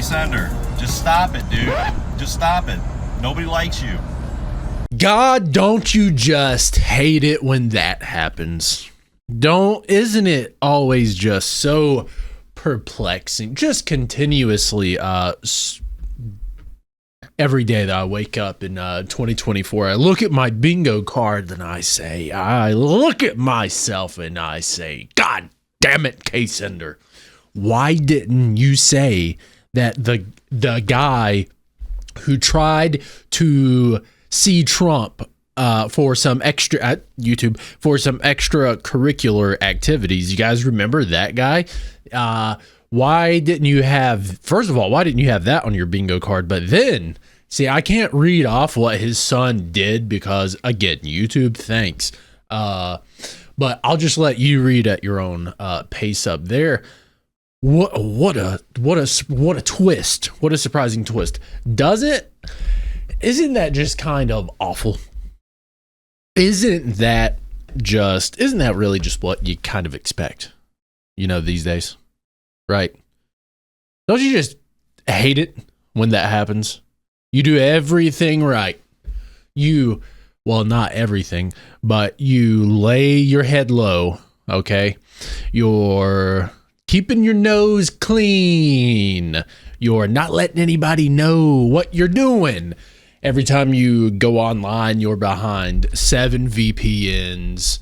Sender. Just stop it, dude. Just stop it. Nobody likes you. God, don't you just hate it when that happens? Isn't it always just so perplexing? Just continuously, every day that I wake up in 2024, I look at my bingo card and I look at myself and I say, God damn it, K-Sender. Why didn't you say that the guy who tried to see Trump for some extra at YouTube for some extracurricular activities? You guys remember that guy? Why didn't you have, first of all, why didn't you have that on your bingo card? But then, see, I can't read off what his son did because, again, YouTube, thanks. But I'll just let you read at your own pace up there. What a twist. What a surprising twist. Isn't that just kind of awful? Isn't that really just what you kind of expect, these days? Right? Don't you just hate it when that happens? You do everything right. Well, not everything, but you lay your head low, okay? You're keeping your nose clean. You're not letting anybody know what you're doing. Every time you go online, you're behind 7 VPNs.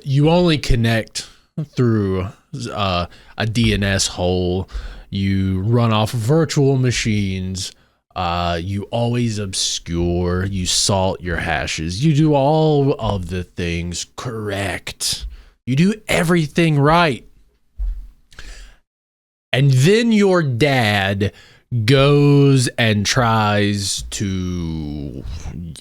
You only connect through a DNS hole. You run off virtual machines. You always obscure. You salt your hashes. You do all of the things correct. You do everything right. And then your dad goes and tries to,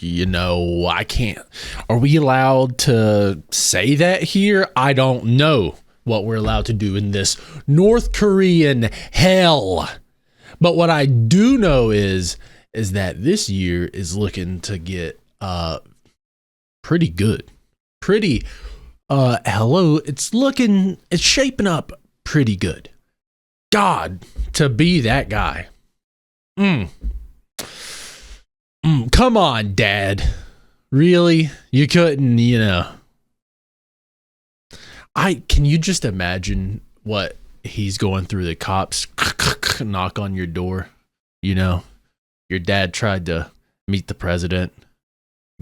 I can't. Are we allowed to say that here? I don't know what we're allowed to do in this North Korean hell. But what I do know is that this year is looking to get pretty good. It's shaping up pretty good. God, to be that guy. Come on, Dad. Really? You couldn't, can you just imagine what he's going through? The cops knock on your door. Your dad tried to meet the president.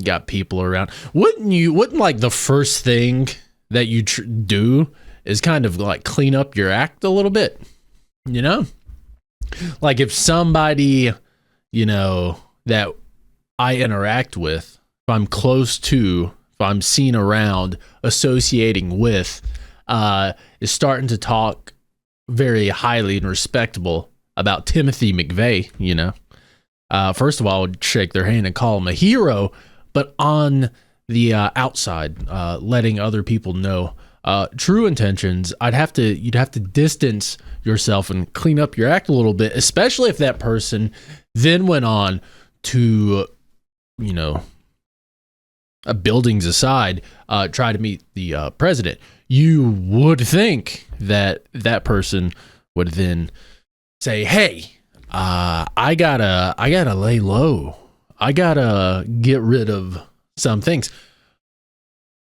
Got people around. Wouldn't like the first thing that you do is kind of like clean up your act a little bit? Like if somebody, that I interact with, if I'm close to, if I'm seen around, associating with, is starting to talk very highly and respectable about Timothy McVeigh, first of all, I would shake their hand and call him a hero, but on the outside, letting other people know true intentions, you'd have to distance yourself and clean up your act a little bit, especially if that person then went on to, buildings aside, try to meet the president. You would think that person would then say, "Hey, I gotta lay low. I gotta get rid of some things."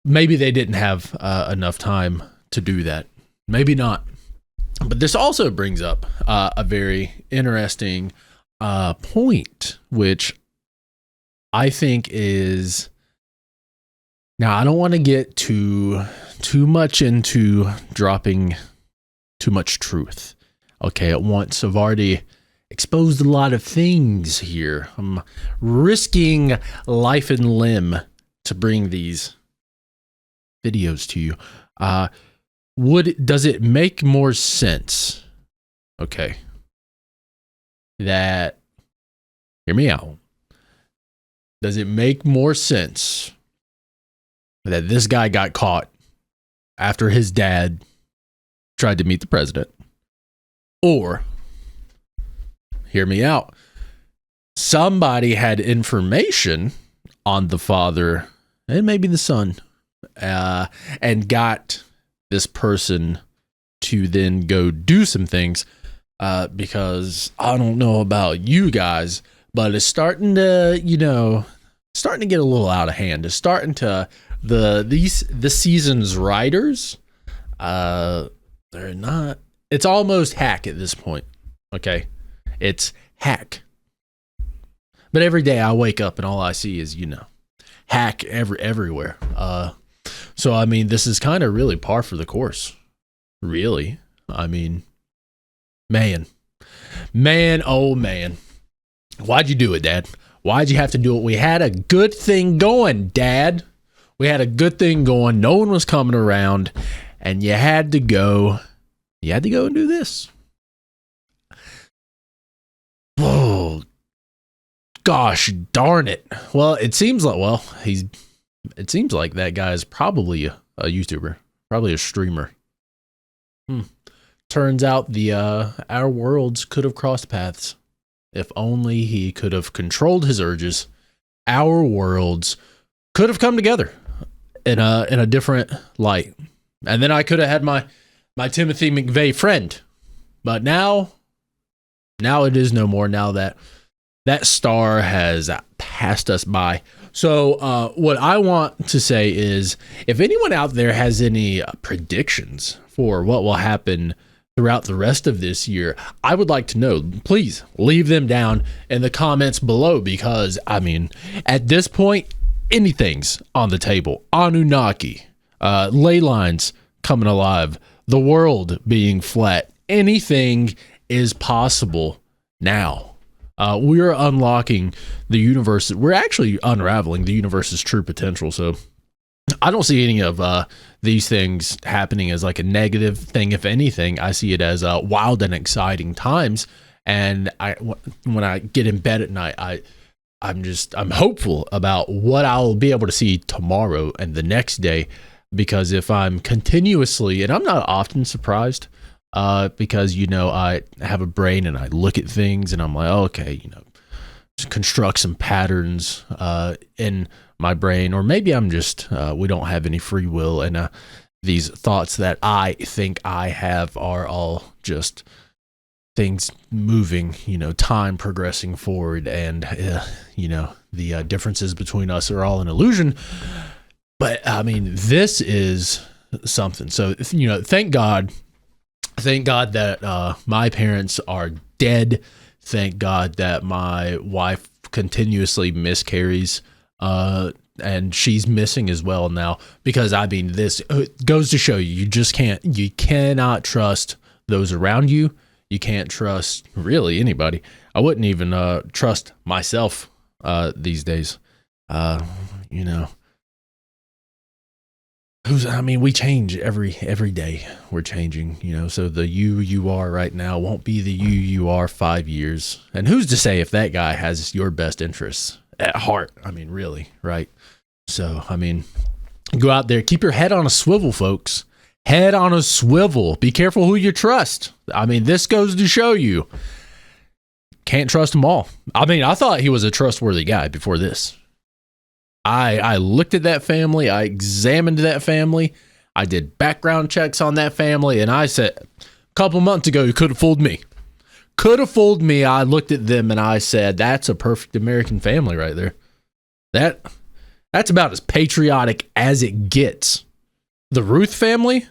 Maybe they didn't have enough time to do that. Maybe not. But this also brings up a very interesting point, which I think is, now I don't want to get too much into dropping too much truth. Okay, at once I've already exposed a lot of things here. I'm risking life and limb to bring these videos to you. Does it make more sense? Okay. Hear me out. Does it make more sense that this guy got caught after his dad tried to meet the president? Or, hear me out, somebody had information on the father and maybe the son, and got this person to then go do some things because I don't know about you guys, but it's starting to, starting to get a little out of hand. It's starting to the season's writers, they're not. It's almost hack at this point. Okay, it's hack. But every day I wake up and all I see is hack everywhere. So I mean, this is kind of really par for the course. Really, I mean, man, oh man, why'd you do it, Dad? Why'd you have to do it? We had a good thing going, Dad. We had a good thing going. No one was coming around, and you had to go. You had to go and do this. Oh, gosh darn it. Well, it seems like that guy is probably a YouTuber, probably a streamer. Turns out our worlds could have crossed paths. If only he could have controlled his urges, our worlds could have come together in a different light. And then I could have had my Timothy McVeigh friend. But now it is no more. Now that star has passed us by. So what I want to say is, if anyone out there has any predictions for what will happen throughout the rest of this year, I would like to know. Please leave them down in the comments below, because I mean, at this point, anything's on the table. Anunnaki, ley lines coming alive, the world being flat, anything is possible now. We're unlocking the universe. We're actually unraveling the universe's true potential. So I don't see any of these things happening as like a negative thing. If anything, I see it as wild and exciting times. And when I get in bed at night, I'm hopeful about what I'll be able to see tomorrow and the next day. Because if I'm continuously, and I'm not often surprised, because I have a brain and I look at things and I'm like, oh, okay, just construct some patterns in my brain, or maybe I'm just we don't have any free will, and these thoughts that I think I have are all just things moving, time progressing forward, and the differences between us are all an illusion. But I mean, this is something. So thank God that my parents are dead. Thank God that my wife continuously miscarries, and she's missing as well now, because I mean, this goes to show you cannot trust those around you. You can't trust really anybody. I wouldn't even trust myself these days. We change every day. We're changing, so the you are right now won't be the you are 5 years. And who's to say if that guy has your best interests at heart? I mean, really, right? So, I mean, go out there, keep your head on a swivel, folks. Head on a swivel. Be careful who you trust. I mean, this goes to show you can't trust them all. I mean, I thought he was a trustworthy guy before this. I looked at that family. I examined that family. I did background checks on that family. And I said, a couple months ago, you could have fooled me. Could have fooled me. I looked at them and I said, that's a perfect American family right there. That's about as patriotic as it gets. The Routh family,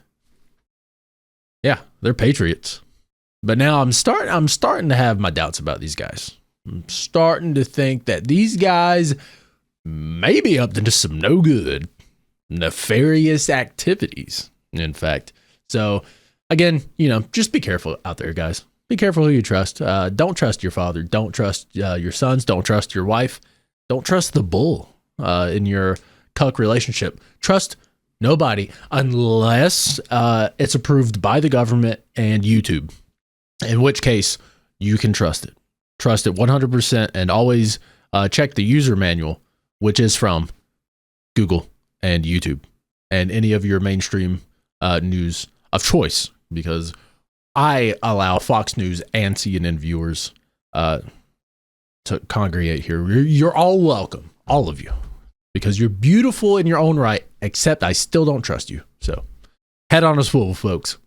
yeah, they're patriots. But now I'm starting to have my doubts about these guys. I'm starting to think that these guys may be up to some no good, nefarious activities, in fact. So, again, just be careful out there, guys. Be careful who you trust. Don't trust your father. Don't trust your sons. Don't trust your wife. Don't trust the bull in your cuck relationship. Trust nobody unless it's approved by the government and YouTube, in which case you can trust it. Trust it 100%, and always check the user manual, which is from Google and YouTube and any of your mainstream news of choice, because I allow Fox News and CNN viewers to congregate here. You're all welcome, all of you, because you're beautiful in your own right, except I still don't trust you. So head on a swivel, folks.